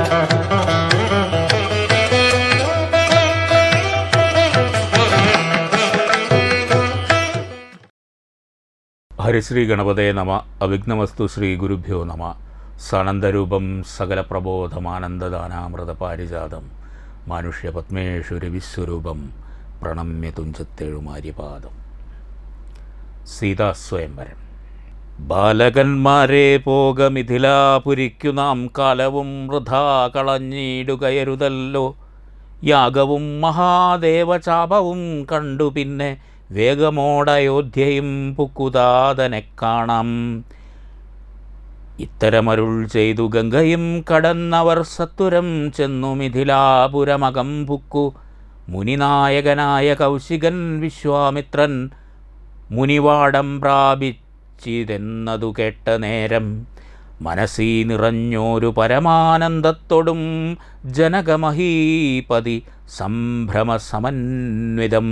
ഹരിശ്രീ ഗണപതേ നമ. അവിഘ്നമസ്തു ശ്രീ ഗുരുഭ്യോ നമ. സാനന്ദരൂപം സകല പ്രബോധമാനന്ദദാനാമൃത പാരിജാതം മാനുഷ്യപത്മേഷു വിശ്വരൂപം പ്രണമ്യ തുഞ്ചത്തേഴുമാര്യപാദം. സീതാസ്വയംവരം. ബാലകന്മാരെ പോക മിഥിലാപുരിക്കു നാം കാലവും വൃഥാ കളഞ്ഞിടുകയരുതല്ലോ. യാഗവും മഹാദേവചാപവും കണ്ടു പിന്നെ വേഗമോടയോധ്യയും പുക്കുതാതനെ കാണാം. ഇത്തരമരുൾ ചെയ്തു ഗംഗയും കടന്നവർ സത്വരം ചെന്നു മിഥിലാപുരമകം പുക്കു. മുനിനായകനായ കൗശികൻ വിശ്വാമിത്രൻ മുനിവാടം പ്രാപിച്ചിതെന്നതു കേട്ട നേരം മനസ്സി നിറഞ്ഞോരു പരമാനന്ദത്തോടും ജനകമഹീപതി സംഭ്രമസമന്വിതം.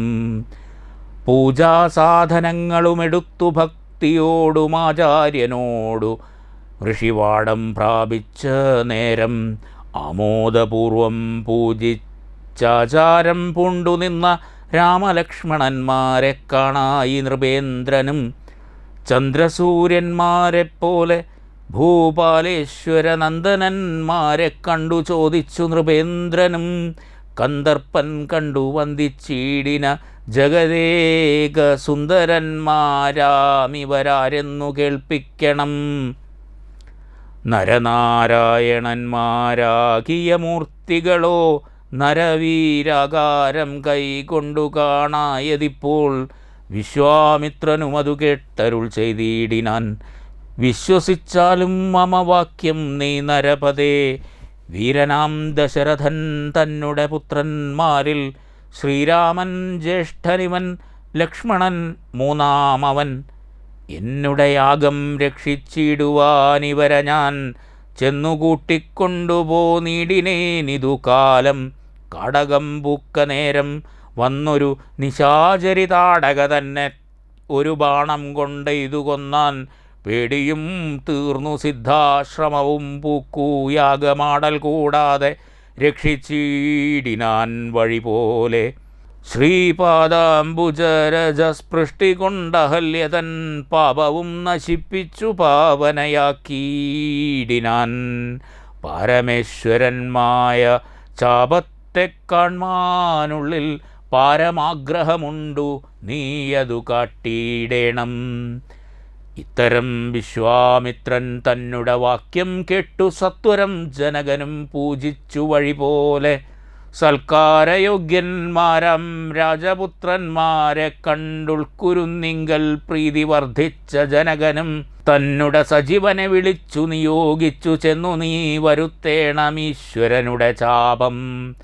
പൂജാസാധനങ്ങളുമെടുത്തു ഭക്തിയോടുമാചാര്യനോടു ഋഷിവാടം പ്രാപിച്ച നേരം ആമോദപൂർവം പൂജിച്ചാചാരം പൂണ്ടുനിന്ന രാമലക്ഷ്മണന്മാരെ കാണായി നൃപേന്ദ്രനും. ചന്ദ്രസൂര്യന്മാരെപ്പോലെ ഭൂപാലേശ്വരനന്ദനന്മാരെ കണ്ടു ചോദിച്ചു നൃപേന്ദ്രനും. കന്ദർപ്പൻ കണ്ടു വന്ദിച്ചീടിന ജഗദേക സുന്ദരന്മാരാമിവരാരെന്നു കേൾപ്പിക്കണം. നരനാരായണന്മാരാകിയ മൂർത്തികളോ നരവീരാകാരം കൈകൊണ്ടു കാണായതിപ്പോൾ. വിശ്വാമിത്രനും അതു കേട്ടരുൾ ചെയ്തിടിനാൻ. വിശ്വസിച്ചാലും മമ വാക്യം നീ നരപതേ. വീരനാം ദശരഥൻ തന്നെ പുത്രന്മാരിൽ ശ്രീരാമൻ ജ്യേഷ്ഠനിവൻ, ലക്ഷ്മണൻ മൂന്നാമവൻ. എന്നുടെ യാഗം രക്ഷിച്ചിടുവാനിവരെ ഞാൻ ചെന്നുകൂട്ടിക്കൊണ്ടുപോനീടിനേനിതു കാലം. കാടകം പൂക്ക നേരം വന്നൊരു നിശാചരി താടക തന്നെ ഒരു ബാണം കൊണ്ടെയ്തു കൊന്നാൻ. പേടിയും തീർന്നു സിദ്ധാശ്രമവും പൂക്കൂ. യാഗമാടൽ കൂടാതെ രക്ഷിച്ചിടിനാൻ വഴി പോലെ. ശ്രീപാദാംബുജരജസ്പൃഷ്ടി കൊണ്ടഹല്യതൻ പാപവും നശിപ്പിച്ചു പാവനയാക്കിയിടിനാൻ. പാരമേശ്വരന്മായ ചാപത്തെ കാൺമാനുള്ളിൽ പാരമാഗ്രഹമുണ്ടു, നീയതു കാട്ടിയിടേണം. ഇത്തരം വിശ്വാമിത്രൻ തന്നെ വാക്യം കേട്ടു സത്വരം ജനകനും പൂജിച്ചു വഴി പോലെ. സൽക്കാരയോഗ്യന്മാരാം രാജപുത്രന്മാരെ കണ്ടുൾക്കുരുന്നിങ്കൽ പ്രീതി വർദ്ധിച്ച ജനകനും തന്നെ സജീവനെ വിളിച്ചു നിയോഗിച്ചു ചെന്നു നീ വരുത്തേണമീശ്വരനുടെ ചാപം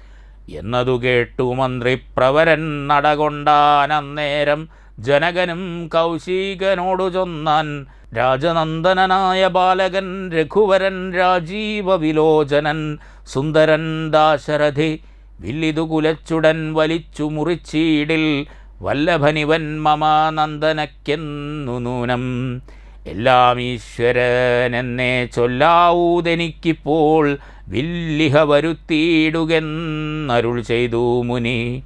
എന്നതു കേട്ടു മന്ത്രിപ്രവരൻ നടകൊണ്ടാനന്നേരം. ജനകനും കൗശികനോടു ചൊന്നാൻ. രാജനന്ദനായ ബാലകൻ രഘുവരൻ രാജീവ വിലോചനൻ സുന്ദരൻ ദാശരഥി വില്ലിതു കുലച്ചുടൻ വലിച്ചു മുറിച്ചീടിൽ. വല്ലഭനിവൻ മമ നന്ദനക്കെന്നു നൂനം. എല്ലാം ഈശ്വരനെന്നേ ചൊല്ലാവൂതെനിക്കിപ്പോൾ വില്ലിഹ വരുത്തിയിടുകെന്നരുൾ ചെയ്തു മുനി.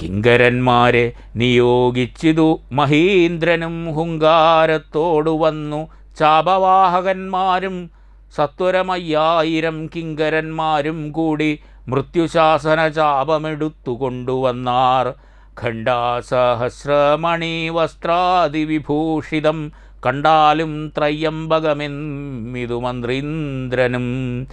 കിങ്കരന്മാരെ നിയോഗിച്ചിതു മഹീന്ദ്രനും ഹുങ്കാരത്തോടു വന്നു. ചാപവാഹകന്മാരും സത്വരമയ്യായിരം കിങ്കരന്മാരും കൂടി മൃത്യുശാസന ചാപമെടുത്തു കൊണ്ടുവന്നാർ. ഖണ്ഡാസഹസ്രമണി വസ്ത്രാദിവിഭൂഷിതം കണ്ടാലും ത്രയംബകമെന്നിതു മന്ത്രീന്ദ്രനും.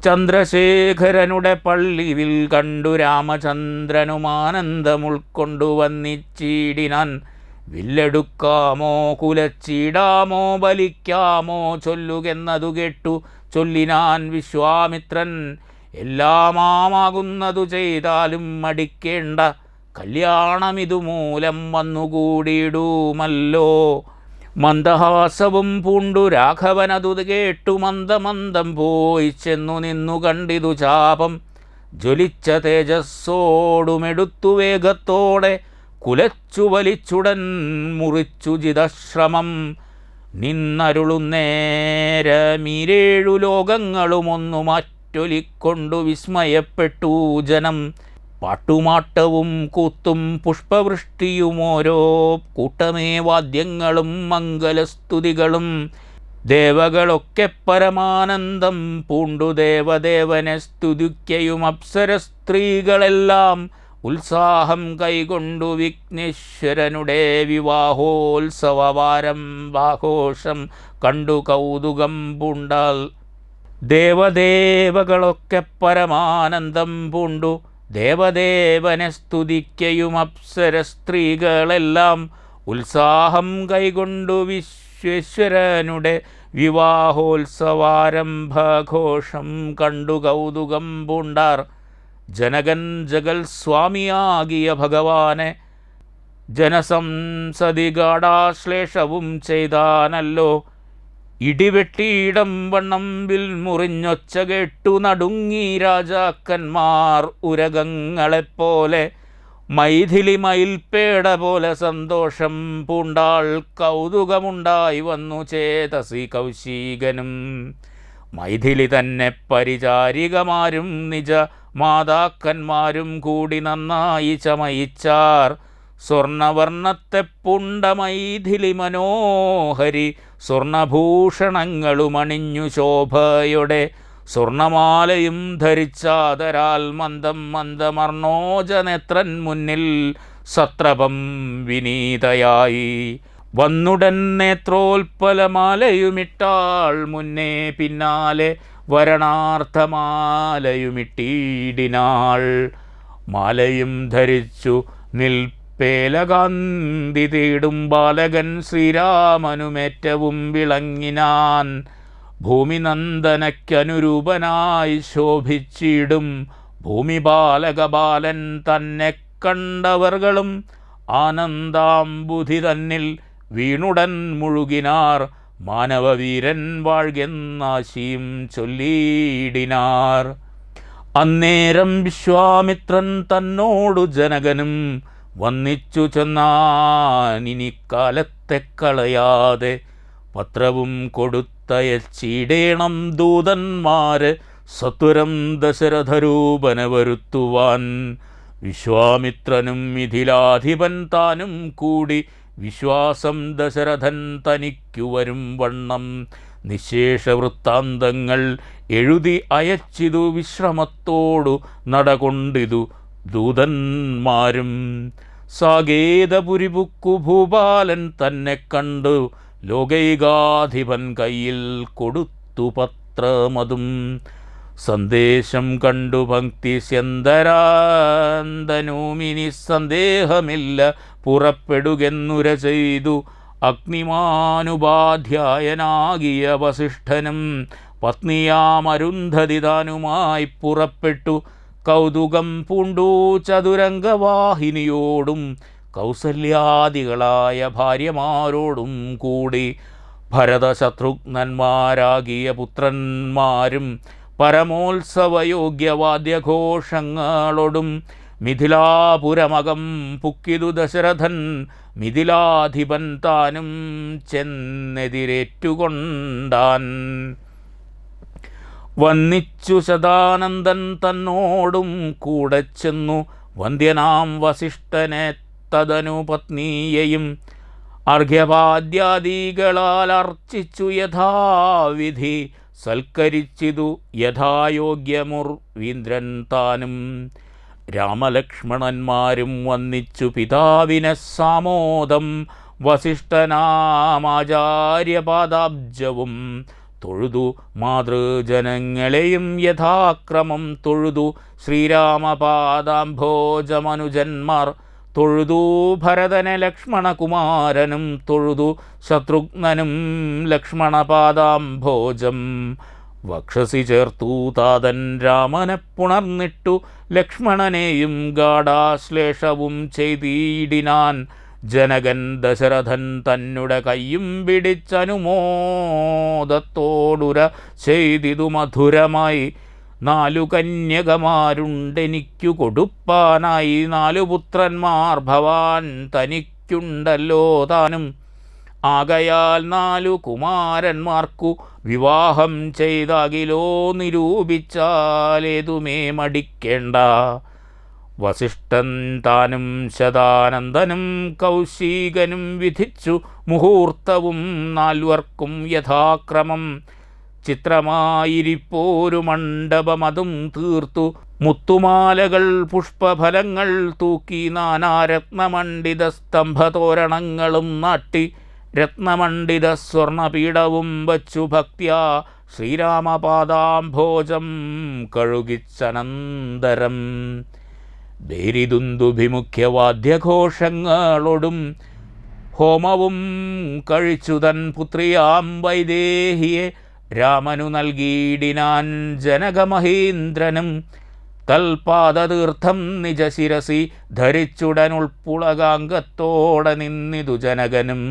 ചന്ദ്രശേഖരനുടെ പള്ളിവിൽ കണ്ടു രാമചന്ദ്രനും ആനന്ദമുൾക്കൊണ്ടു വന്നിച്ചിടിനാൻ. വില്ലെടുക്കാമോ കുലച്ചിടാമോ ബലിക്കാമോ ചൊല്ലുകെന്നതു കേട്ടു ചൊല്ലിനാൻ വിശ്വാമിത്രൻ. എല്ലാമാകുന്നതു ചെയ്താലും മടിക്കേണ്ട, കല്യാണമിതുമൂലം വന്നുകൂടിയിടുമല്ലോ. മന്ദഹാസവും പൂണ്ടു രാഘവനതു കേട്ടു മന്ദമന്ദം പോയി ചെന്നു നിന്നു കണ്ടിതു ചാപം. ജ്വലിച്ച തേജസ്സോടുമെടുത്തു വേഗത്തോടെ കുലച്ചു വലിച്ചുടൻ മുറിച്ചു ജിതശ്രമം. നിന്നരുളുന്നേരമീരേഴു ലോകങ്ങളുമൊന്നു കാറ്റൊലിക്കൊണ്ടു വിസ്മയപ്പെട്ടു ജനം. പാട്ടുമാട്ടവും കൂത്തും പുഷ്പവൃഷ്ടിയും ഓരോ കൂട്ടമേ വാദ്യങ്ങളും മംഗലസ്തുതികളും. ദേവകളൊക്കെ പരമാനന്ദം പൂണ്ടു ദേവദേവനെ സ്തുതിക്കയും അപ്സര സ്ത്രീകളെല്ലാം ഉത്സാഹം കൈകൊണ്ടു വിഘ്നേശ്വരനുടെ വിവാഹോത്സവവാരംഭാഘോഷം കണ്ടു കൗതുകം പൂണ്ടാൽ. ദേവദേവകളൊക്കെ പരമാനന്ദം പൂണ്ടു ദേവദേവനെ സ്തുതിക്കയും അപ്സര സ്ത്രീകളെല്ലാം ഉത്സാഹം കൈകൊണ്ടു വിശ്വേശ്വരനുടെ വിവാഹോത്സവാരംഭഘോഷം കണ്ടു കൗതുകം പൂണ്ടാർ. ജനകൻ ജഗൽ സ്വാമിയാകിയ ഭഗവാനെ ജനസംസതി ഗാഢാശ്ലേഷവും ചെയ്താനല്ലോ. ഇടിവെട്ടിയിടം വണ്ണം വിൽ മുറിഞ്ഞൊച്ച കേട്ടു നടുങ്ങി രാജാക്കന്മാർ ഉരകങ്ങളെപ്പോലെ. മൈഥിലി മയിൽപ്പേട പോലെ സന്തോഷം പൂണ്ടാൾ. കൗതുകമുണ്ടായി വന്നു ചേതസി കൗശികനും. മൈഥിലി തന്നെ പരിചാരികമാരും നിജ മാതാക്കന്മാരും കൂടി നന്നായി ചമയിച്ചാർ. സ്വർണവർണ്ണത്തെ പുണ്ട മൈഥിലി മനോഹരി സ്വർണഭൂഷണങ്ങളും അണിഞ്ഞു ശോഭയോടെ. സ്വർണമാലയും ധരിച്ചാദരാൽ മന്ദം മന്ദമർണോജനേത്രൻ മുന്നിൽ സത്രപം വിനീതയായി. വന്നുടൻ നേത്രോൽപ്പലമാലയുമിട്ടാൾ മുന്നേ പിന്നാലെ വരണാർത്ഥമാലയുമിട്ടിടിനാൾ. മാലയും ധരിച്ചു നിൽപ്പേലകാന്തി തേടും ബാലകൻ ശ്രീരാമനുമേറ്റവും വിളങ്ങിനാൻ. ഭൂമിനന്ദനയ്ക്കനുരൂപനായി ശോഭിച്ചിടും ഭൂമിപാലകബാലൻ തന്നെ കണ്ടവർകളും ആനന്ദാംബുധി തന്നിൽ വീണുടൻ മുഴുകിനാർ. മാനവവീരൻ വാഴ്കെന്നാശിയും ചൊല്ലിയിടിനാർ. അന്നേരം വിശ്വാമിത്രൻ തന്നോടു ജനകനും വന്നിച്ചു ചെന്നാനിനി കാലത്തെ കളയാതെ പത്രവും കൊടുത്തയച്ചിടേണം ദൂതന്മാര് സത്വരം ദശരഥരൂപനെ വരുത്തുവാൻ. വിശ്വാമിത്രനും മിഥിലാധിപൻ താനും കൂടി വിശ്വാസം ദശരഥൻ തനിക്കു വരും വണ്ണം നിശേഷ വൃത്താന്തങ്ങൾ എഴുതി അയച്ചിതു വിശ്രമത്തോടു നടകൊണ്ടിതു ദൂതന്മാരും. സാകേതപുരിപുക്കു ഭൂപാലൻ തന്നെ കണ്ടു ലോകൈകാധിപൻ കയ്യിൽ കൊടുത്തു പത്രമതും. സന്ദേശം കണ്ടു ഭക്തി സ്യന്തരാന്തനൂമിനി സന്ദേഹമില്ല പുറപ്പെടുകെന്നുര ചെയ്തു. അഗ്നിമാനുപാധ്യായനാകിയ വസിഷ്ഠനും പത്നിയാമരുന്ധതി താനുമായി പുറപ്പെട്ടു. കൗതുകം പൂണ്ടു ചതുരംഗവാഹിനിയോടും കൗസല്യാദികളായ ഭാര്യമാരോടും കൂടി. ഭരതശത്രുഘ്നന്മാരാകിയ പുത്രന്മാരും പരമോത്സവയോഗ്യവാദ്യഘോഷങ്ങളോടും മിഥിലാപുരമകം പുക്കിതു ദശരഥൻ. മിഥിലാധിപൻ താനും ചെന്നെതിരേറ്റുകൊണ്ടാൻ. വന്നിച്ചു ശതാനന്ദൻ തന്നോടും കൂടെ ചെന്നു വന്ദ്യനാം വസിഷ്ഠനെ തദനു പത്നിയെയും അർഘ്യപാദ്യാദികളാൽ അർച്ചിച്ചു യഥാവിധി സൽക്കരിച്ചിതു യഥായോഗ്യമുർവീന്ദ്രൻ താനും. രാമലക്ഷ്മണന്മാരും വന്നിച്ചു പിതാവിനെ സാമോദം വസിഷ്ഠനാമാചാര്യപാദാബ്ജവും തൊഴുതു. മാതൃജനങ്ങളെയും യഥാക്രമം തൊഴുതു. ശ്രീരാമപാദാംഭോജമനുജന്മാർ തൊഴുതു. ഭരതനെ ലക്ഷ്മണകുമാരനും തൊഴുതു. ശത്രുഘ്നനും ലക്ഷ്മണപാദാംഭോജം വക്ഷസി ചേർത്തു. താതൻ രാമനെ പുണർന്നിട്ടു ലക്ഷ്മണനെയും ഗാഢാശ്ലേഷവും ചെയ്തിടിനാൻ. ജനകൻ ദശരഥൻ തന്നുടെ കയ്യും പിടിച്ചനുമോദത്തോടുര ചെയ്തിതു മധുരമായി. 4 കന്യകമാരുണ്ടെനിക്കു കൊടുപ്പാനായി. 4 പുത്രന്മാർ ഭവാൻ തനിക്കുണ്ടല്ലോ താനും. ആകയാൽ 4 കുമാരന്മാർക്കു വിവാഹം ചെയ്താകിലോ നിരൂപിച്ചാലേതുമേ മടിക്കേണ്ട. വസിഷ്ഠൻ താനും ശതാനന്ദനും കൗശികനും വിധിച്ചു മുഹൂർത്തവും 4 യഥാക്രമം. ചിത്രമായിരിപ്പോരു മണ്ഡപമതും തീർത്തു മുത്തുമാലകൾ പുഷ്പഫലങ്ങൾ തൂക്കി നാനാരത്നമണ്ഡിത സ്തംഭതോരണങ്ങളും നാട്ടി രത്നമണ്ഡിത സ്വർണപീഠവും വച്ചു ഭക്ത്യാ ശ്രീരാമപാദാംഭോജം കഴുകിച്ചനന്തരം ഭേരിദുന്ദുഭിമുഖ്യവാദ്യഘോഷങ്ങളോടും ഹോമവും കഴിച്ചുതൻ പുത്രിയാം വൈദേഹിയെ രാമനു നൽകിയിടിനാൻ ജനകമഹേന്ദ്രനും. തൽപാദതീർത്ഥം നിജശിരസി ധരിച്ചുടനുൾപ്പുളകാംഗത്തോടെ നിന്നിതു ജനകനും.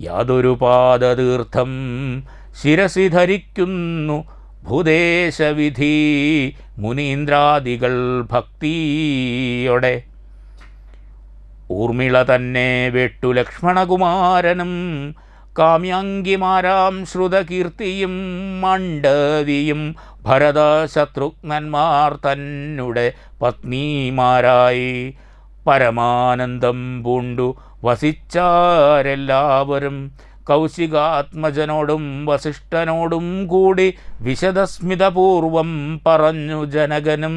യാതൊരു പാദതീർത്ഥം ശിരസി ധരിക്കുന്നു ഭൂദേശവിധി മുനീന്ദ്രാദികൾ ഭക്തിയോടെ. ഊർമിള തന്നെ വെട്ടു ലക്ഷ്മണകുമാരനും കാമ്യാംഗിമാരാം ശ്രുതകീർത്തിയും മാണ്ഡവിയും ഭരത ശത്രുഘ്നന്മാർ തന്നെ പത്നിമാരായി പരമാനന്ദം പൂണ്ടു വസിച്ചാരെല്ലാവരും. കൗശികാത്മജനോടും വസിഷ്ഠനോടും കൂടി വിശദസ്മിതപൂർവം പറഞ്ഞു ജനകനും.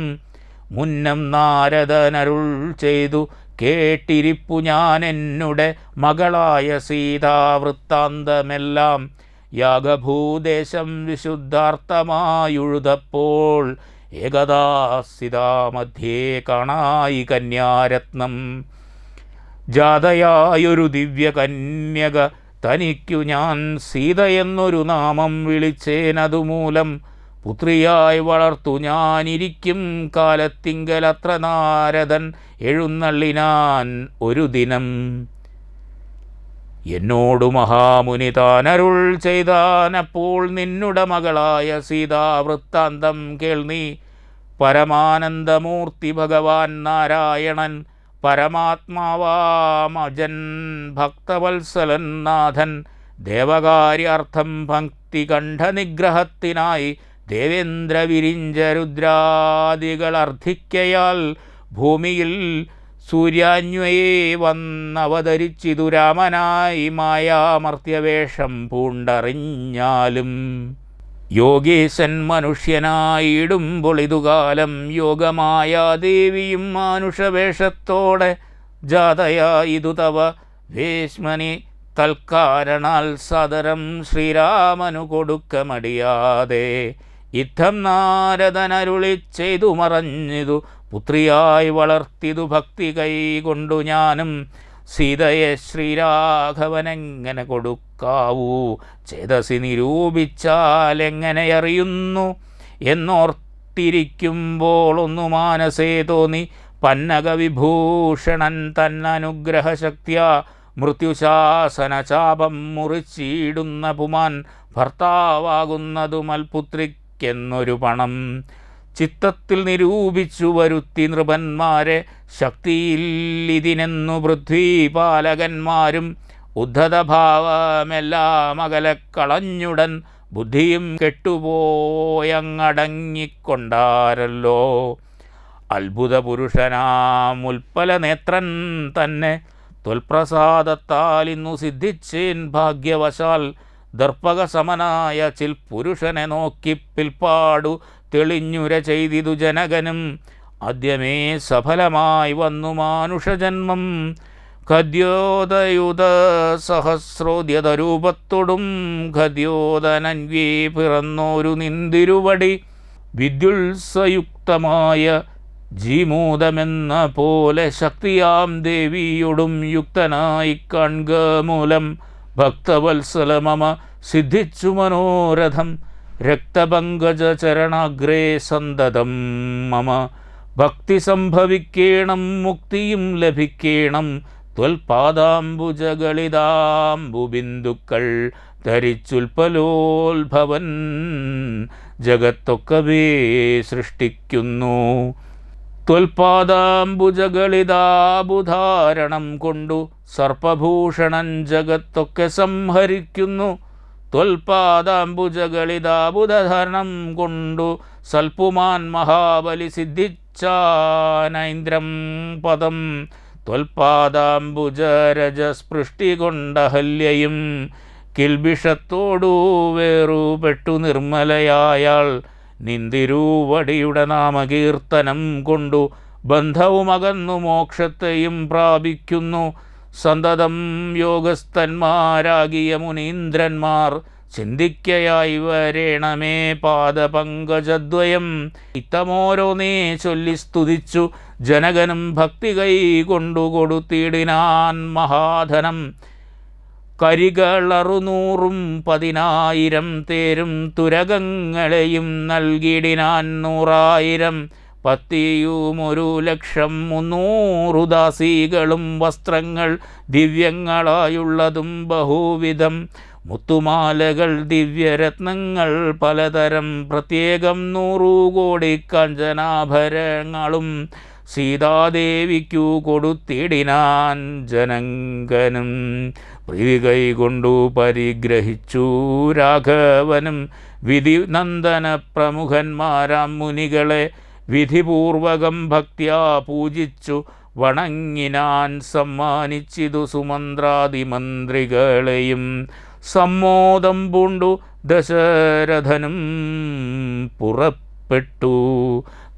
മുന്നം നാരദനരുൾ ചെയ്തു കേട്ടിരിപ്പു ഞാൻ എന്നുടെ മകളായ സീതാവൃത്താന്തമെല്ലാം. യാഗഭൂദേശം വിശുദ്ധാർത്ഥമായുഴുതപ്പോൾ ഏകദാസിതാമധ്യേ കാണായി കന്യാരത്നം. ജാതയായൊരു ദിവ്യകന്യക തനിക്കു ഞാൻ സീതയെന്നൊരു നാമം വിളിച്ചേനതുമൂലം പുത്രിയായി വളർത്തു ഞാനിരിക്കും കാലത്തിങ്കലത്ര നാരദൻ എഴുന്നള്ളിനാൻ ഒരു ദിനം. എന്നോടു മഹാമുനി താനരുൾ ചെയ്താനപ്പോൾ നിന്നുടെ മകളായ സീതാവൃത്താന്തം കേൾനീ. പരമാനന്ദമൂർത്തി ഭഗവാൻ നാരായണൻ പരമാത്മാവാമജൻ ഭക്തവത്സലൻ നാഥൻ ദേവകാര്യാർത്ഥം ഭക്തികണ്ഠനിഗ്രഹത്തിനായി ദേവേന്ദ്ര വിരിഞ്ച രുദ്രാദികൾ അർത്ഥിക്കയാൽ ഭൂമിയിൽ സൂര്യാന്വയെ വന്നവതരിച്ചിതു രാമനായി മായാമർത്യവേഷം പൂണ്ടറിഞ്ഞാലും. യോഗേശൻ മനുഷ്യനായിടുമ്പോൾ ഇതുകാലം യോഗമായ ദേവിയും മാനുഷവേഷത്തോടെ ജാതയായിതു തവ വേശ്മനി തൽക്കാരണാൽ സദരം ശ്രീരാമനു കൊടുക്ക മടിയാതെ. ഇത്തം നാരദനരുളി ചെയ്തു മറഞ്ഞിതു പുത്രിയായി വളർത്തിതു ഭക്തി കൈകൊണ്ടു ഞാനും. സീതയെ ശ്രീരാഘവനെങ്ങനെ കൊടുക്കാവൂ ചേതസി നിരൂപിച്ചാൽ എങ്ങനെ അറിയുന്നു എന്നോർത്തിരിക്കുമ്പോൾ ഒന്നു മാനസേ തോന്നി. പന്നകവിഭൂഷണൻ തന്നനുഗ്രഹശക്തിയാ മൃത്യുശാസന ചാപം മുറിച്ചിടുന്ന പുമാൻ ഭർത്താവാകുന്നതു മൽപുത്രിക്കെന്നൊരു പണം. ചിത്തത്തിൽ നിരൂപിച്ചു വരുത്തി നൃപന്മാരെ ശക്തിയിൽ ഇതിനെന്നു പൃഥ്വീപാലകന്മാരും. ഉദ്ധതഭാവമെല്ലാം അകലെ കളഞ്ഞുടൻ ബുദ്ധിയും കെട്ടുപോയങ്ങടങ്ങിക്കൊണ്ടാരല്ലോ. അത്ഭുത പുരുഷനാം ഉൽപ്പല നേത്രൻ തന്നെ ത്വൽപ്രസാദത്താൽ ഇന്നു സിദ്ധിച്ചേൻ ഭാഗ്യവശാൽ. ദർപ്പക സമനായ ചിൽ പുരുഷനെ നോക്കി പിൽപ്പാടു തെളിഞ്ഞുര ചെയ്തിതു ജനകനും. ആദ്യമേ സഫലമായി വന്നു മാനുഷജന്മം. ഖദ്യോദയുധ സഹസ്രോദ്യതരൂപത്തോടും ഖദ്യോദനന്വേ പിറന്നോരു നിന്തിരുവടി. വിദ്യുത്സയുക്തമായ ജീമൂതമെന്ന പോലെ ശക്തിയാം ദേവിയോടും യുക്തനായി കൺക മൂലം ഭക്തവത്സല മമ സിദ്ധിച്ചു മനോരഥം. രക്തപങ്കജ ചരണാഗ്രേ സന്തതം മമ ഭക്തി സംഭവിക്കേണം മുക്തിയും ലഭിക്കേണം. ത്വൽപാദാംബുജകളിതാംബുബിന്ദുക്കൾ ധരിച്ചുൽപ്പലോത്ഭവൻ ജഗത്തൊക്കവേ സൃഷ്ടിക്കുന്നു. ത്വൽപാദാംബുജഗളിതാബുധാരണം കൊണ്ടു സർപ്പഭൂഷണൻ ജഗത്തൊക്കെ സംഹരിക്കുന്നു. ത്വൽപാദാംബുജഗളിതാബുധാരണം കൊണ്ടു സൽപുമാൻ മഹാബലി സിദ്ധിച്ചാനൈന്ദ്രം പദം. ത്വൽപാദാംബുജരജസ്പൃഷ്ടി കൊണ്ടഹല്യയും കിൽബിഷത്തോടു വേറുപെട്ടു നിർമ്മലയായാൾ. നിന്തിരൂവടിയുടെ നാമകീർത്തനം കൊണ്ടു ബന്ധവുമകന്നു മോക്ഷത്തെയും പ്രാപിക്കുന്നു. സന്തതം യോഗസ്ഥന്മാരാകിയ മുനീന്ദ്രന്മാർ ചിന്തിക്കയായി വരേണമേ പാദപങ്കജദ്വയം. ഇത്തമോരോന്നേ ചൊല്ലി സ്തുതിച്ചു ജനകനും ഭക്തി കൈ കൊണ്ടു കൊടുത്തിടിനാൻ മഹാധനം. കരികളറുനൂറും 10,000 തേരും തുരകങ്ങളെയും നൽകിടിനാൻ 100,000. പത്തിയും 1,00,300 ദാസികളും വസ്ത്രങ്ങൾ ദിവ്യങ്ങളായുള്ളതും ബഹുവിധം. മുത്തുമാലകൾ ദിവ്യരത്നങ്ങൾ പലതരം പ്രത്യേകം 100 കോടി കാഞ്ചനാഭരണങ്ങളും സീതാദേവിക്കു കൊടുത്തിടിനാൻ ജനങ്കനും. പ്രീതി കൈകൊണ്ടു പരിഗ്രഹിച്ചു രാഘവനും വിധി നന്ദന പ്രമുഖന്മാരാം മുനികളെ വിധിപൂർവകം ഭക്ത്യാ പൂജിച്ചു വണങ്ങിനാൻ. സമ്മാനിച്ചിതു സുമന്ത്രാദിമന്ത്രികളെയും സമ്മോദം പൂണ്ടു ദശരഥനും പുറപ്പെട്ടു.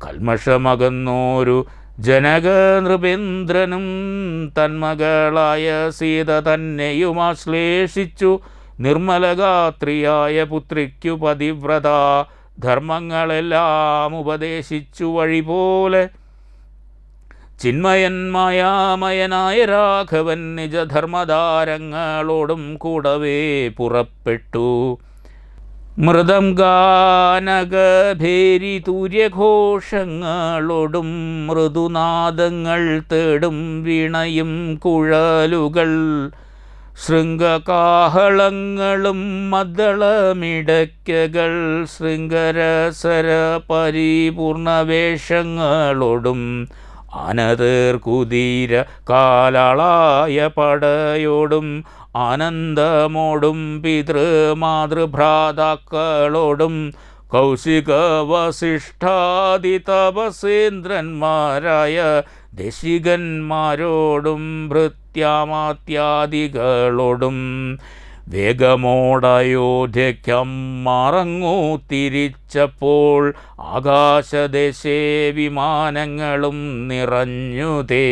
കൽമഷമകന്നോരു ജനക നൃപേന്ദ്രനും തന്മകളായ സീത തന്നെയുമാശ്ലേഷിച്ചു. നിർമ്മലഗാത്രിയായ പുത്രിക്കു പതിവ്രത ധർമ്മങ്ങളെല്ലാം ഉപദേശിച്ചു വഴി പോലെ. ചിന്മയൻ മായാമയനായ രാഘവൻ നിജധർമ്മധാരങ്ങളോടും കൂടവേ പുറപ്പെട്ടു. മൃദംഗാനകഭേരി തൂര്യഘോഷങ്ങളോടും മൃദുനാദങ്ങൾ തേടും വീണയും കുഴലുകൾ ശൃംഗകാഹളങ്ങളും മദ്ദളമിടയ്ക്കകൾ ശൃംഗരസര പരിപൂർണവേഷങ്ങളോടും ആനതേർ കുതിര കാലാളായ പടയോടും ആനന്ദമോടും പിതൃമാതൃഭ്രാതാക്കളോടും കൗശിക വസിഷ്ഠാദി തപസേന്ദ്രന്മാരായ ദേശികന്മാരോടും ഭൃത്യാമാത്യാദികളോടും വേഗമോടയോധ്യയ്ക്കം മറങ്ങു തിരിച്ചപ്പോൾ ആകാശദേശേ വിമാനങ്ങളും നിറഞ്ഞുതേ.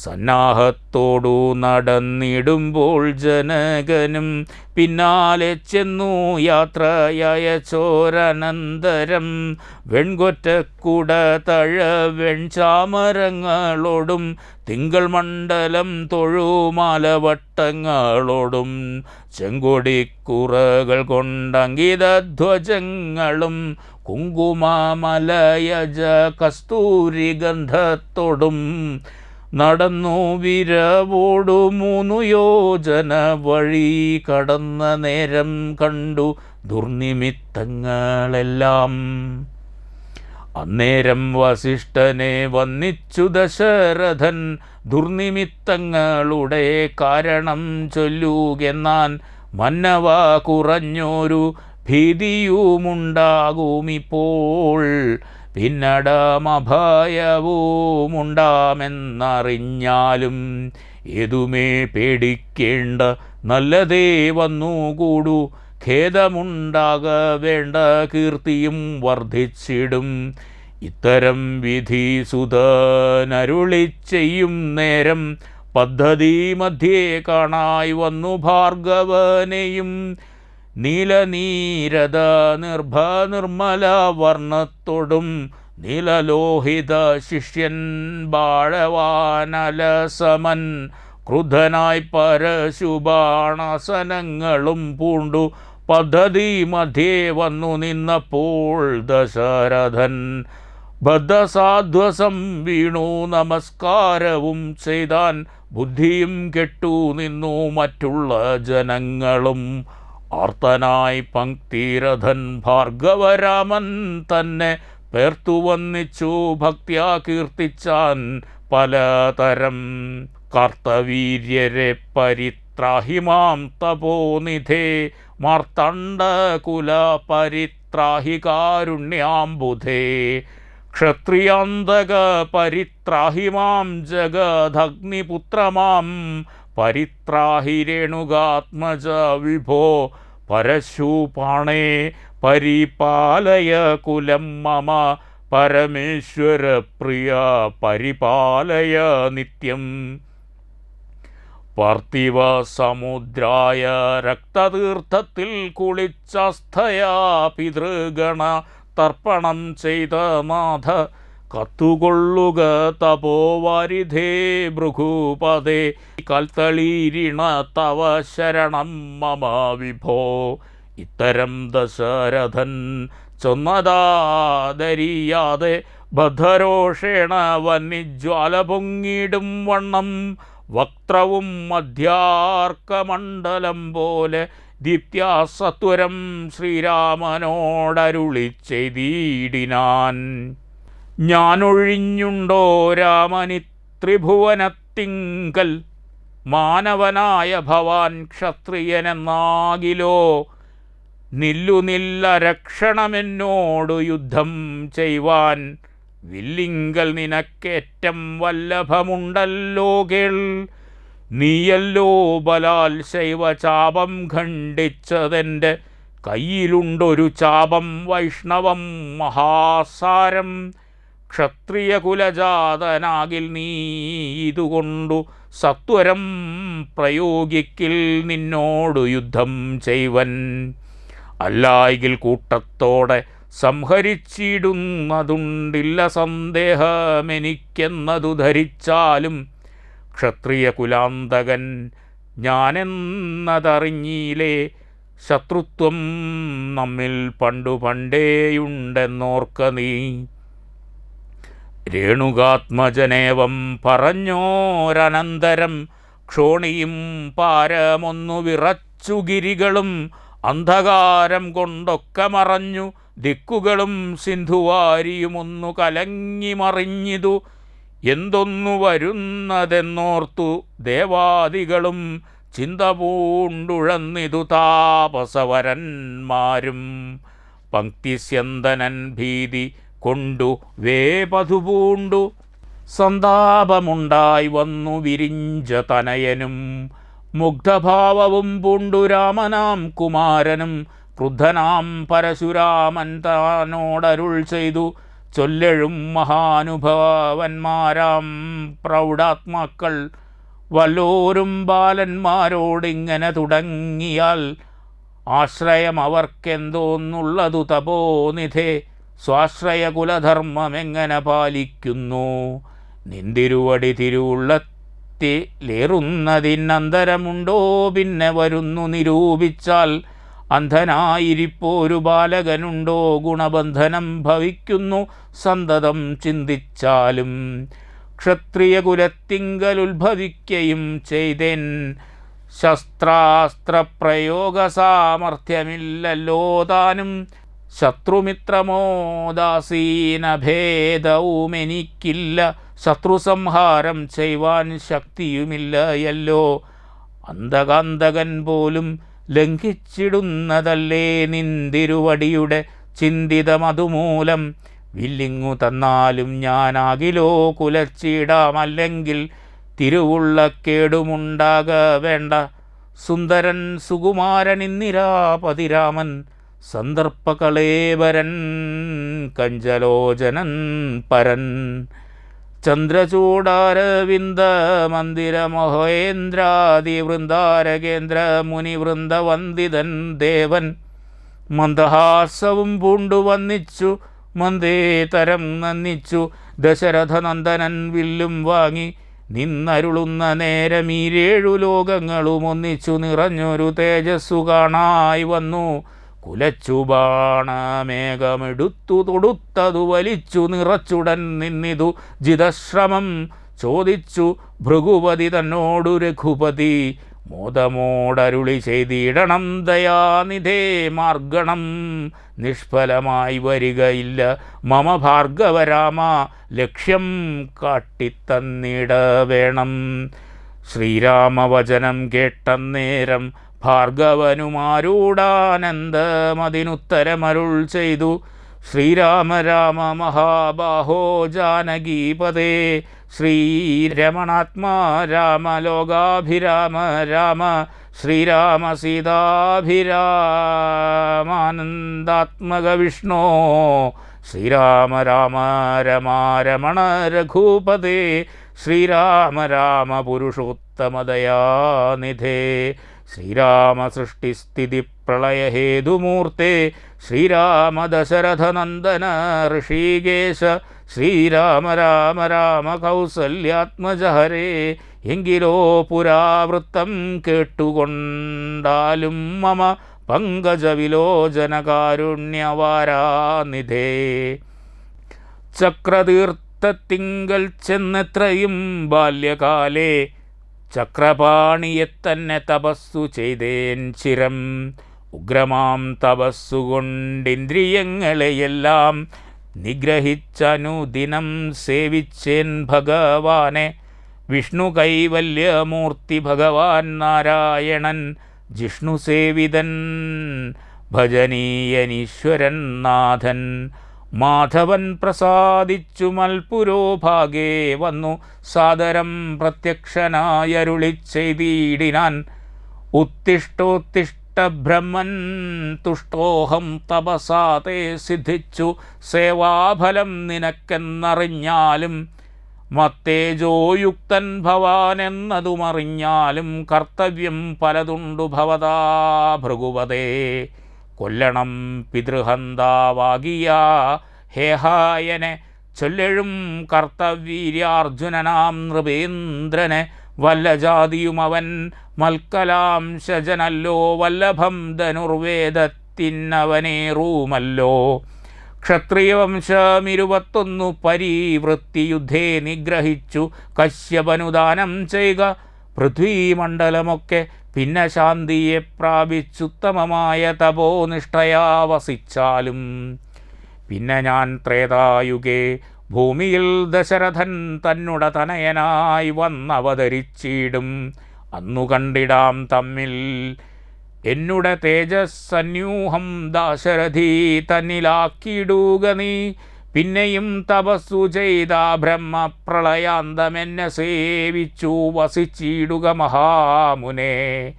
സന്നാഹത്തോടു നടന്നിടുമ്പോൾ ജനകനും പിന്നാലെ ചെന്നു യാത്രയായ ചോരനന്തരം വെൺകൊറ്റക്കുട തഴ വെൺചാമരങ്ങളോടും തിങ്കൾ മണ്ഡലം തൊഴുമാലവട്ടങ്ങളോടും ചെങ്കൊടിക്കുറകൾ കൊണ്ടങ്കിതധ്വജങ്ങളും കുങ്കുമമലയജ കസ്തൂരി ഗന്ധത്തോടും നടന്നു വിരവോടു 3 യോജന വഴി കടന്ന നേരം കണ്ടു ദുർനിമിത്തങ്ങളെല്ലാം. അന്നേരം വസിഷ്ഠനെ വന്നിച്ചു ദശരഥൻ ദുർനിമിത്തങ്ങളുടെ കാരണം ചൊല്ലുകെന്നാൻ. മന്നവ കുറഞ്ഞൊരു ഭീതിയുമുണ്ടാകുമിപ്പോൾ പിന്നടമഭയവുമുണ്ടാമെന്നറിഞ്ഞാലും ഏതുമേ പേടിക്കേണ്ട നല്ലതേ വന്നുകൂടൂ. ഖേദമുണ്ടാക വേണ്ട കീർത്തിയും വർദ്ധിച്ചിടും. ഇത്തരം വിധി സുതനരുളി ചെയ്യും നേരം പദ്ധതി മധ്യേ കാണായി വന്നു ഭാർഗവനെയും. നീലനീരത നിർമ്മല വർണ്ണത്തോടും നീലലോഹിത ശിഷ്യൻ ബാഴവാനലസമൻ ക്രുദ്ധനായി പരശുബാണാസനങ്ങളും പൂണ്ടു പദ്ധതി മധ്യേ വന്നു നിന്നപ്പോൾ ദശരഥൻ ബദ്ധസാധ്വസം വീണു നമസ്കാരവും ചെയ്താൻ. ബുദ്ധിയും കെട്ടു നിന്നു മറ്റുള്ള ജനങ്ങളും. ആർത്തനായി പങ്ക്തിരഥൻ ഭാർഗവരാമൻ തന്നെ പേർത്തു വന്നിച്ചു ഭക്ത്യാ കീർത്തിച്ചാൻ പലതരം. കാർത്തവീര്യരെ പരിത്രാഹി മാം തപോനിധേ മാർത്തണ്ഡകുല പരിത്രാഹി കാരുണ്യാംബുധേ. ക്ഷത്രിയാന്തക പരിത്രാഹി മാം ജഗദഗ്നിപുത്ര മാം പരിത്രാഹി രേണുകാത്മജ വിഭോ പരശൂപാണേ പരിപാലയ കുലം മമ പരമേശ്വര പ്രിയ പരിപാലയ നിത്യം. പാർത്ഥിവ സമുദ്രായ രക്തതീർത്ഥത്തിൽ കുളിച്ചസ്ഥയാ പിതൃഗണ തർപ്പണം ചെയ്ത നാഥ കത്തുകൊള്ളുക തപോവാരിധേ ഭൃഗുപദേ കൽത്തളീരിണ തവ ശരണം മമ വിഭോ. ഇത്തരം ദശരഥൻ ചൊന്നതാദരിയാതെ ബദ്ധരോഷേണ വന്യജ്വാല പൊങ്ങിടും വണ്ണം വക്ത്രവും മധ്യാർക്കമണ്ഡലം പോലെ ദീപ്ത്യാ സത്വരം ശ്രീരാമനോടരുളി ചെയ്തിടിനാൻ. ഞാനൊഴിഞ്ഞുണ്ടോ രാമനി ത്രിഭുവനത്തിങ്കൽ മാനവനായ ഭവാൻ ക്ഷത്രിയനെന്നാകിലോ നില്ലുനില്ല രക്ഷണമെന്നോടു യുദ്ധം ചെയ്വാൻ വില്ലിങ്കൽ നിനക്കേറ്റം വല്ലഭമുണ്ടല്ലോ കേൾ. നീയല്ലോ ബലാൽ ശൈവചാപം ഖണ്ഡിച്ചതെൻ്റെ കയ്യിലുണ്ടൊരു ചാപം വൈഷ്ണവം മഹാസാരം. ക്ഷത്രിയകുലജാതനാകിൽ നീ ഇതുകൊണ്ടു സത്വരം പ്രയോഗിക്കിൽ നിന്നോടു യുദ്ധം ചെയ്വൻ. അല്ലായെങ്കിൽ കൂട്ടത്തോടെ സംഹരിച്ചിടുന്നതുണ്ടില്ല സന്ദേഹമെനിക്കെന്നതു ധരിച്ചാലും ക്ഷത്രിയകുലാന്തകൻ ഞാനെന്നതറിഞ്ഞീലേ. ശത്രുത്വം നമ്മിൽ പണ്ടേയുണ്ടെന്നോർക്ക നീ. രേണുകാത്മജനേവം പറഞ്ഞോരനന്തരം ക്ഷോണിയും പാരമൊന്നു വിറച്ചു ഗിരികളും അന്ധകാരം കൊണ്ടൊക്കെ മറഞ്ഞു ദിക്കുകളും സിന്ധുവാരിയുമൊന്നു കലങ്ങി മറിഞ്ഞിതു. എന്തൊന്നു വരുന്നതെന്നോർത്തു ദേവാദികളും ചിന്ത പൂണ്ടുഴന്നിതു താപസവരന്മാരും. പങ്ക്തിസ്യന്തനൻ ഭീതി കൊണ്ടു വേപതുപൂണ്ടു സന്താപമുണ്ടായി വന്നു വിരിഞ്ച തനയനും. മുഗ്ധഭാവവും പൂണ്ടു രാമനാം കുമാരനും ക്രുദ്ധനാം പരശുരാമൻ താനോടരുൾ ചെയ്തു. ചൊല്ലെഴും മഹാനുഭാവന്മാരാം പ്രൗഢാത്മാക്കൾ വല്ലോരും ബാലന്മാരോടിങ്ങനെ തുടങ്ങിയാൽ ആശ്രയം അവർക്കെന്തോന്നുള്ളതു തപോനിധേ. സ്വാശ്രയകുലധർമ്മമെങ്ങനെ പാലിക്കുന്നു നിന്തിരുവടി തിരുവുള്ളത്തിലേറുന്നതിനന്തരമുണ്ടോ പിന്നെ വരുന്നു നിരൂപിച്ചാൽ. അന്ധനായിരിപ്പോരു ബാലകനുണ്ടോ ഗുണബന്ധനം ഭവിക്കുന്നു സന്തതം ചിന്തിച്ചാലും. ക്ഷത്രിയകുലത്തിങ്കലുദ്ഭവിക്കയും ചെയ്തേൻ ശസ്ത്രാസ്ത്രപ്രയോഗ സാമർഥ്യമില്ലല്ലോ താനും. ശത്രുമിത്രമോദാസീനഭേദവുമെനിക്കില്ല ശത്രുസംഹാരം ചെയ്യുവാൻ ശക്തിയുമില്ലയല്ലോ. അന്തകാന്തകൻ പോലും ലംഘിച്ചിടുന്നതല്ലേ നിന്തിരുവടിയുടെ ചിന്തിതമതുമൂലം. വില്ലിങ്ങു തന്നാലും ഞാനാകിലോ കുലച്ചിടാമല്ലെങ്കിൽ തിരുവുള്ള കേടുമുണ്ടാക വേണ്ട. സുന്ദരൻ സുകുമാരൻ ഇന്ദിരാപതിരാമൻ സന്ദർപ്പകളേവരൻ കഞ്ചലോചനൻ പരൻ. ചന്ദ്രചൂടാരവിന്ദ മന്ദിര മഹേന്ദ്രാദി വൃന്ദാരകേന്ദ്ര മുനിവൃന്ദവന്ദിതൻ ദേവൻ. മന്ദഹാസവും പൂണ്ടു വന്നിച്ചു മന്ദേതരം നന്ദിച്ചു ദശരഥനന്ദനൻ വില്ലും വാങ്ങി നിന്നരുളുന്ന നേരമീരേഴു ലോകങ്ങളും ഒന്നിച്ചു നിറഞ്ഞൊരു തേജസ്സു കാണായി വന്നു. കുലച്ചു ബാണമേഘമെടുത്തു തൊടുത്തതു വലിച്ചു നിറച്ചുടൻ നിന്നിതു ജിതശ്രമം ചോദിച്ചു ഭൃഗുപതി തന്നോടു രഘുപതി. മോദമോടരുളി ചെയ്തിടണം ദയാനിധേ മാർഗണം നിഷ്ഫലമായി വരികയില്ല മമ ഭാർഗവരാമ ലക്ഷ്യം കാട്ടിത്തന്നിട വേണം. ശ്രീരാമവചനം കേട്ടന്നേരം ഭാർഗവനുമാരൂഢാനന്ദമതിനുത്തരമരുൾ ചെയ്തു. ശ്രീരാമ രാമ മഹാബാഹോ ജാനകീപതേ ശ്രീരമണാത്മാ രാമ ലോകാഭിരാമ രാമ ശ്രീരാമ സീതാഭിരാമാനന്ദാത്മക വിഷ്ണോ ശ്രീരാമ രാമ രമാരമണ രഘുപതേ ശ്രീരാമ രാമ പുരുഷോത്തമദയാനിധേ ശ്രീരാമ സൃഷ്ടിസ്ഥിതി പ്രളയഹേതുമൂർത്തേ ശ്രീരാമ ദശരഥനന്ദന ഋഷികേശ ശ്രീരാമ രാമ രാമ കൗസല്യാത്മജ ഹരേ. എങ്കിലോ പുരാവൃത്തം കേട്ടുകൊണ്ടാലും മമ പങ്കജവിലോചനകാരുണ്യവാരാനിധേ. ചക്രതീർത്ഥത്തിങ്കൽ ചെന്നെത്രയും ബാല്യകാലേ ചക്രപാണിയെ തന്നെ തപസ്സു ചെയ്തേൻ ചിരം. ഉഗ്രമാം തപസ്സുകൊണ്ടിന്ദ്രിയങ്ങളെയെല്ലാം നിഗ്രഹിച്ചനുദിനം സേവിച്ചേൻ ഭഗവാനെ. വിഷ്ണു കൈവല്യമൂർത്തി ഭഗവാൻ നാരായണൻ ജിഷ്ണു സേവിതൻ ഭജനീയനീശ്വരൻ നാഥൻ. മാധവൻ പ്രസാദിച്ചു മൽപുരോഭാഗേ വന്നു സാദരം പ്രത്യക്ഷനായരുളി ചെയ്തിടിനാൻ. ഉത്തിഷ്ടോത്തിഷ്ട ബ്രഹ്മൻ തുഷ്ടോഹം തപസാതെ സിദ്ധിച്ചു സേവാഫലം നിനക്കെന്നറിഞ്ഞാലും മത്തേജോയുക്തൻ ഭവാൻ എന്നതുമറിഞ്ഞാലും കർത്തവ്യം പലതുണ്ടു ഭവതാ ഭൃഗുപതേ. കൊല്ലണം പിതൃഹന്താവാകിയ ഹേഹായനെ ചൊല്ലെഴും കർത്തവീര്യാർജുനനാം നൃപേന്ദ്രനെ. വല്ല ജാതിയും അവൻ മൽക്കലാംശജനല്ലോ വല്ലഭം ധനുർവേദത്തിനവനേറുമല്ലോ. ക്ഷത്രിയവംശം 21 പരിവൃത്തിയുദ്ധേ നിഗ്രഹിച്ചു കശ്യപനുദാനം ചെയ്യുക. പൃഥ്വീമണ്ഡലമൊക്കെ പിന്നെ ശാന്തിയെ പ്രാപിച്ചുത്തമമായ തപോനിഷ്ഠയാ വസിച്ചാലും. പിന്നെ ഞാൻ ത്രേതായുഗേ ഭൂമിയിൽ ദശരഥൻ തന്നുട തനയനായി വന്നവതരിച്ചിടും. അന്നു കണ്ടിടാം തമ്മിൽ എന്നുടെ തേജസ്സന്യൂഹം ദാശരഥി തന്നിലാക്കിയിടുക നീ. പിന്നെയും തപസ്സു ചെയ്ത ബ്രഹ്മപ്രളയാന്തമെന്നെ സേവിച്ചു വസിച്ചിടുക മഹാമുനെ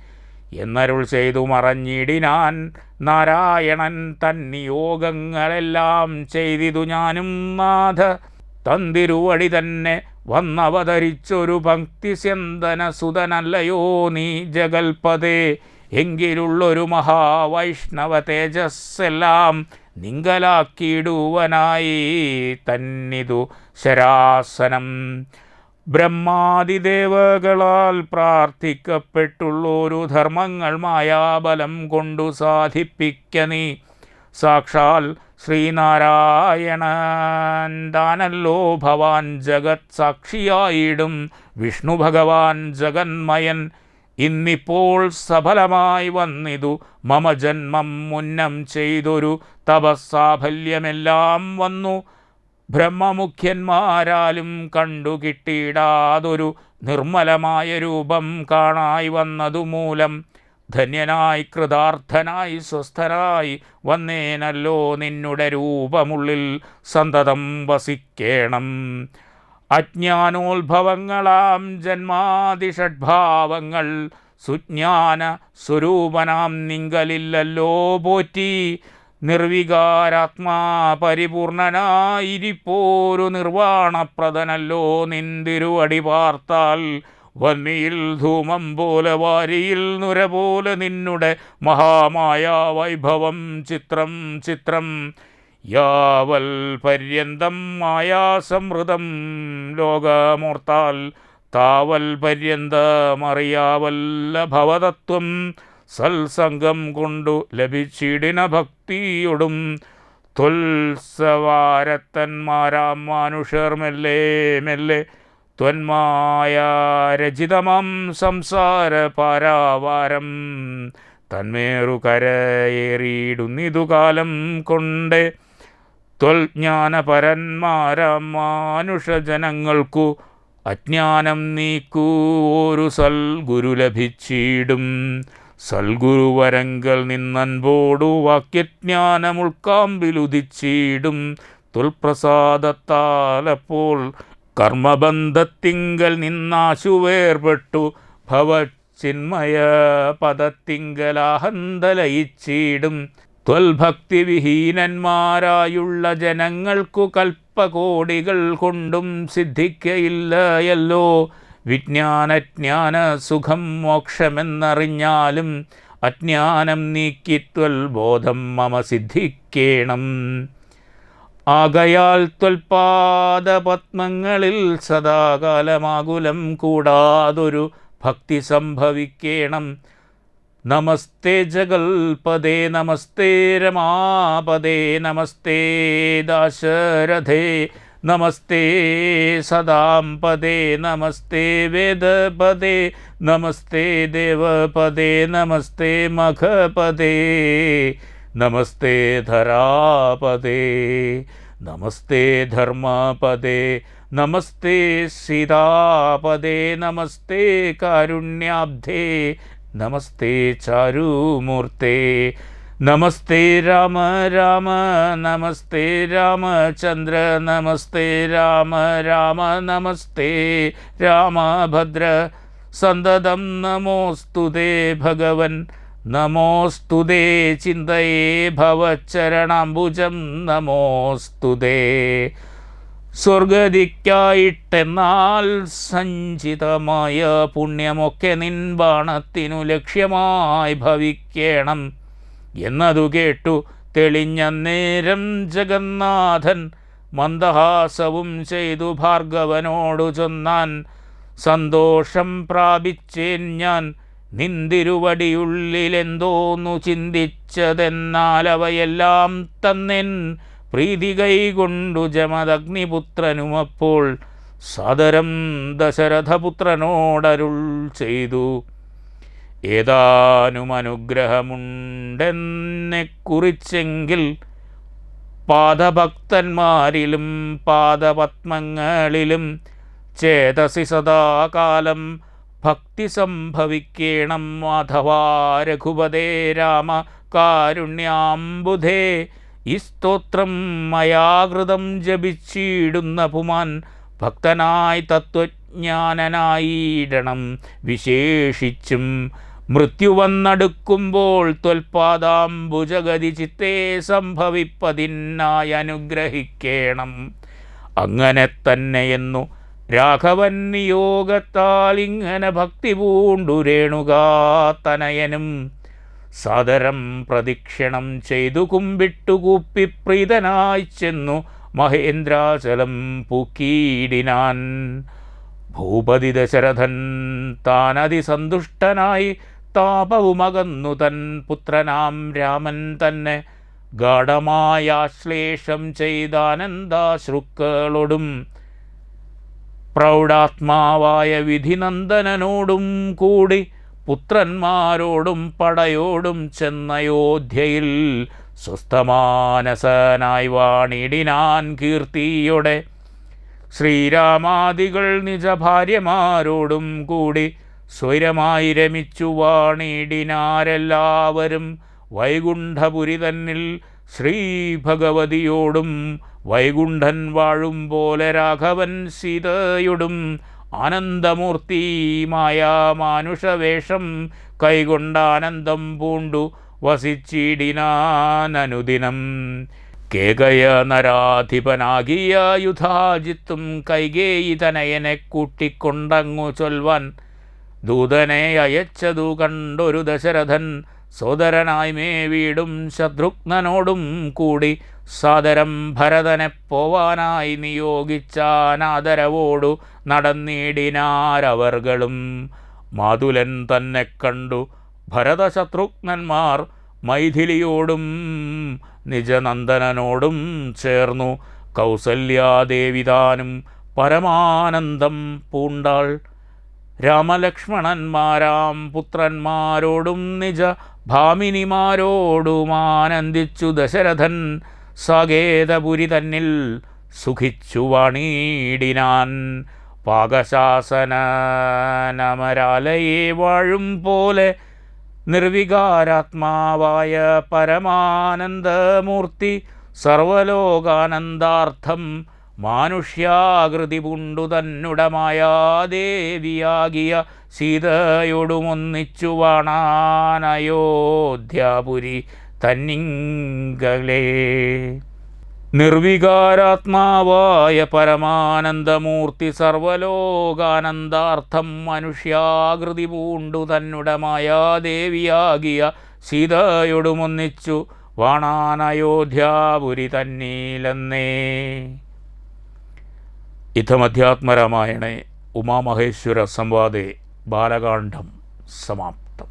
എന്നരുൾ ചെയ്തു മറഞ്ഞിടിനാൻ. നാരായണൻ തന്നിയോഗങ്ങളെല്ലാം ചെയ്തിതു ഞാനും നാഥ. തന്തിരുവടി തന്നെ വന്നവതരിച്ചൊരു ഭക്തിസ്യന്തന സുതനല്ലയോ നീ ജഗൽപതേ. എങ്കിലുള്ളൊരു മഹാവൈഷ്ണവ തേജസ്സെല്ലാം നിങ്കലാക്കിയിടുവനായി തന്നിതു ശരാസനം. ബ്രഹ്മാദിദേവകളാൽ പ്രാർത്ഥിക്കപ്പെട്ടുള്ളൊരു ധർമ്മങ്ങൾ മായാബലം കൊണ്ടു സാധിപ്പിക്ക നീ. സാക്ഷാൽ ശ്രീനാരായണൻ താനല്ലോ ഭവാൻ ജഗത് സാക്ഷിയായിടും വിഷ്ണു ഭഗവാൻ ജഗന്മയൻ. ഇന്നിപ്പോൾ സഫലമായി വന്നിതു മമ ജന്മം മുന്നം ചെയ്തൊരു തപസ്സാഫല്യമെല്ലാം വന്നു. ബ്രഹ്മമുഖ്യന്മാരാലും കണ്ടു കിട്ടിയിടാതൊരു നിർമ്മലമായ രൂപം കാണായി വന്നതുമൂലം ധന്യനായി കൃതാർത്ഥനായി സ്വസ്ഥനായി വന്നേനല്ലോ നിന്നുടെ രൂപമുള്ളിൽ സന്തതം വസിക്കേണം. അജ്ഞാനോത്ഭവങ്ങളാം ജന്മാതിഷഡ്ഭാവങ്ങൾ സുജ്ഞാന സ്വരൂപനാം നിങ്കലില്ലല്ലോ പോറ്റി. നിർവികാരാത്മാ പരിപൂർണനായിരിപ്പോരു നിർവാണപ്രദനല്ലോ നിന്തിരുവടി പാർത്താൽ. വന്നിയിൽ ധൂമം പോലെ വാരിയിൽ നുര പോലെ നിന്നുടെ മഹാമായ വൈഭവം ചിത്രം ചിത്രം. യാവൽ പര്യന്തം മായാസമൃതം ലോകമോർത്താൽ താവൽ പര്യന്തമറിയാവല്ല ഭവതത്വം. സത്സംഗം കൊണ്ടു ലഭിച്ചിടിന ഭക്തിയൊടും ത്വൽസവാരത്തന്മാരാം മനുഷ്യർ മെല്ലെ മെല്ലെ ത്വന്മായ രചിതമം സംസാര പാരാവാരം തന്മേറു കരയേറിയിടുന്നിതു കാലം കൊണ്ട് ത്വൽജ്ഞാനപരന്മാരാം മാനുഷജനങ്ങൾക്കു അജ്ഞാനം നീക്കൂ ഒരു സൽഗുരു ലഭിച്ചിടും. സൽഗുരുവരങ്കൽ നിന്നൻപോടു വാക്യജ്ഞാനം ഉൾക്കാമ്പിലുദിച്ചിടും. ത്വൽപ്രസാദത്താലപ്പോൾ കർമ്മബന്ധത്തിങ്കൽ നിന്നാശുവേർപ്പെട്ടു ഭവചിന്മയ പദത്തിങ്കലാഹന്തലയിച്ചിടും. ത്വൽഭക്തിവിഹീനന്മാരായുള്ള ജനങ്ങൾക്കു കൽപ്പകോടികൾ കൊണ്ടും സിദ്ധിക്കയില്ലയല്ലോ വിജ്ഞാനജ്ഞാന സുഖം മോക്ഷമെന്നറിഞ്ഞാലും അജ്ഞാനം നീക്കിത്വൽ ബോധം മമ സിദ്ധിക്കേണം. ആകയാൽ ത്വൽപാദപത്മങ്ങളിൽ സദാകാലമാകുലം കൂടാതൊരു ഭക്തി സംഭവിക്കേണം. നമസ്തേ ജഗൽപദേ നമസ്തേ രമാപദേ നമസ്തേ ദാശരഥേ നമസ്തേ സദാംപദേ നമസ്തേ വേദപദേ നമസ്തേ ദേവപദേ നമസ്തേ മഖപദേ നമസ്തേ ധരാപദേ നമസ്തേ ധർമ്മപദേ നമസ്തേ സീതാപദേ നമസ്തേ കാരുണ്യാബ്ധേ നമസ്തേ ചാരുമൂർത്തേ നമസ്തേ രാമ രാമ നമസ്തേ രാമചന്ദ്ര നമസ്തേ രാമ രാമ നമസ്തേ രാമഭദ്ര സന്തതം നമോസ്തുതേ ഭഗവൻ നമോസ്തുതേ ചിന്തയേ ഭവച്ചരണാംബുജം നമോസ്തുതേ. സ്വർഗതിക്കായിട്ടെന്നാൽ സഞ്ചിതമായ പുണ്യമൊക്കെ നിൻ ബാണത്തിനു ലക്ഷ്യമായി ഭവിക്കണം എന്നതു കേട്ടു തെളിഞ്ഞ നേരം ജഗന്നാഥൻ മന്ദഹാസവും ചെയ്തു ഭാർഗവനോടു ചൊന്നാൻ. സന്തോഷം പ്രാപിച്ചേൻ ഞാൻ നിന്തിരുവടിയുള്ളിലെന്തോന്നു ചിന്തിച്ചതെന്നാൽ അവയെല്ലാം തന്നെൻ പ്രീതി കൈകൊണ്ടു ജമദഗ്നിപുത്രനുമപ്പോൾ സാദരം ദശരഥപുത്രനോടരുൾ ചെയ്തു. ഏതാനും അനുഗ്രഹമുണ്ടെന്നെ കുറിച്ചെങ്കിൽ പാദഭക്തന്മാരിലും പാദപത്മങ്ങളിലും ചേതസി സദാകാലം ഭക്തി സംഭവിക്കേണം. മാധവാ രഘുപതേ രാമ കാരുണ്യാംബുധേ ഈ സ്തോത്രം മയാകൃതം ജപിച്ചിടുന്ന പുമാൻ ഭക്തനായി തത്വജ്ഞാനനായിടണം. വിശേഷിച്ചും മൃത്യു വന്നടുക്കുമ്പോൾ ത്വൽപാദാംബുജഗതി ചിത്തേ സംഭവിപ്പതിനായി അനുഗ്രഹിക്കേണം. അങ്ങനെ തന്നെയെന്നു രാഘവൻ നിയോഗത്താൽ ഇങ്ങനെ ഭക്തി പൂണ്ടു രേണുകാതനയനും സാദരം പ്രദക്ഷിണം ചെയ്തു കുമ്പിട്ടുകൂപ്പി പ്രീതനായി ചെന്നു മഹേന്ദ്രാചലം പൂക്കിയിടിനാൻ. ഭൂപതി ദശരഥൻ താനതിസന്തുഷ്ടനായി താപവുമകന്നു തൻ പുത്രനാം രാമൻ തന്നെ ഗാഢമായ ആശ്ലേഷം ചെയ്താനന്ദാശ്രുക്കളോടും പ്രൗഢാത്മാവായ വിധിനന്ദനനോടും കൂടി പുത്രന്മാരോടും പടയോടും ചെന്നയോധ്യയിൽ സ്വസ്ഥമാനസനായി വാണിടിനാൻ കീർത്തിയോടെ. ശ്രീരാമാദികൾ നിജഭാര്യമാരോടും കൂടി സ്വൈരമായി രമിച്ചു വാണിടിനാരെല്ലാവരും. വൈകുണ്ഠപുരി തന്നിൽ ശ്രീഭഗവതിയോടും വൈകുണ്ഠൻ വാഴും പോലെ രാഘവൻ സീതയോടും ആനന്ദമൂർത്തിമായ മാനുഷവേഷം കൈകൊണ്ടാനന്ദം പൂണ്ടു വസിച്ചിടിനാനനുദിനം. കേകയ നരാധിപനാകിയ യുധാജിത്തും കൈകേയി തനയനെ കൂട്ടിക്കൊണ്ടങ്ങു ചൊൽവാൻ ദൂതനെ അയച്ചതു കണ്ടൊരു ദശരഥൻ സോദരനായി മേവീടും ശത്രുഘ്നനോടും കൂടി സാദരം ഭരതനെ പോവാനായി നിയോഗിച്ചാനാദരവോടു നടന്നിടിനാരവർകളും. മാതുലൻ തന്നെ കണ്ടു ഭരതശത്രുഘ്നന്മാർ മൈഥിലിയോടും നിജനന്ദനോടും ചേർന്നു. കൗസല്യാദേവിതാനും പരമാനന്ദം പൂണ്ടാൾ. രാമലക്ഷ്മണന്മാരാം പുത്രന്മാരോടും നിജ ഭാമിനിമാരോടും ആനന്ദിച്ചു ദശരഥൻ സാകേതപുരി തന്നിൽ സുഖിച്ചു വാണീടിനാൻ. പാകശാസനമരാലയെ വാഴും പോലെ നിർവികാരാത്മാവായ പരമാനന്ദമൂർത്തി സർവലോകാനന്ദാർത്ഥം മാനുഷ്യാകൃതി പൂണ്ടു തന്നുടമായ ദേവിയാകിയ സീതയോടുമൊന്നിച്ചു വാണാനയോധ്യാപുരി തന്നിങ്കലേ. നിർവികാരാത്മാവായ പരമാനന്ദമൂർത്തി സർവലോകാനന്ദാർത്ഥം മനുഷ്യാകൃതി പൂണ്ടു തന്നുടമായ ദേവിയാകിയ സീതയോടുമൊന്നിച്ചു വാണാനയോധ്യാപുരി തന്നീലെന്നേ. ഇത്തമധ്യാത്മരാമായണേ ഉമാമഹേശ്വര സംവാദേ ബാലകാണ്ഡം സമാപ്തം.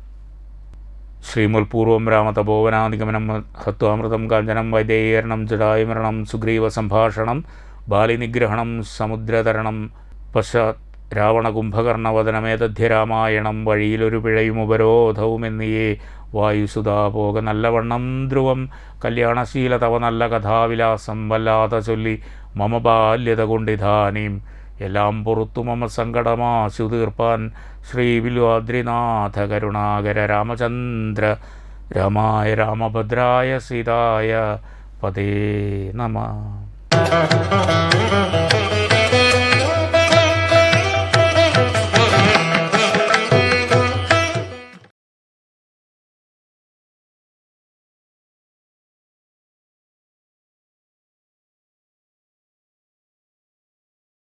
ശ്രീമുൽപൂർവം രാമതപോവനാധിഗമനം ഹത്വാമൃതം കാഞ്ചനം വൈദേഹീകരണം ജടായുമരണം സുഗ്രീവസംഭാഷണം ബാലിനിഗ്രഹണം സമുദ്രതരണം പശ്ചാത് രാവണകുംഭകർണവദനമേതധ്യരാമായണം. വഴിയിലൊരു പിഴയും ഉപരോധവുമെന്നിയേ വായുസുതാ പോക നല്ലവണ്ണം ധ്രുവം കല്യാണശീല തവ നല്ല കഥാവിലാസം വല്ലാതെ ചൊല്ലി മമ ബാല്യത കൊണ്ടിധാനീം എല്ലാം പുറത്തു മമ സങ്കടമാശു തീർപ്പാൻ. ശ്രീ വില്വാദ്രിനാഥ കരുണാകര രാമചന്ദ്ര രാമായ രാമഭദ്രായ സീതായ പദേ നമഃ.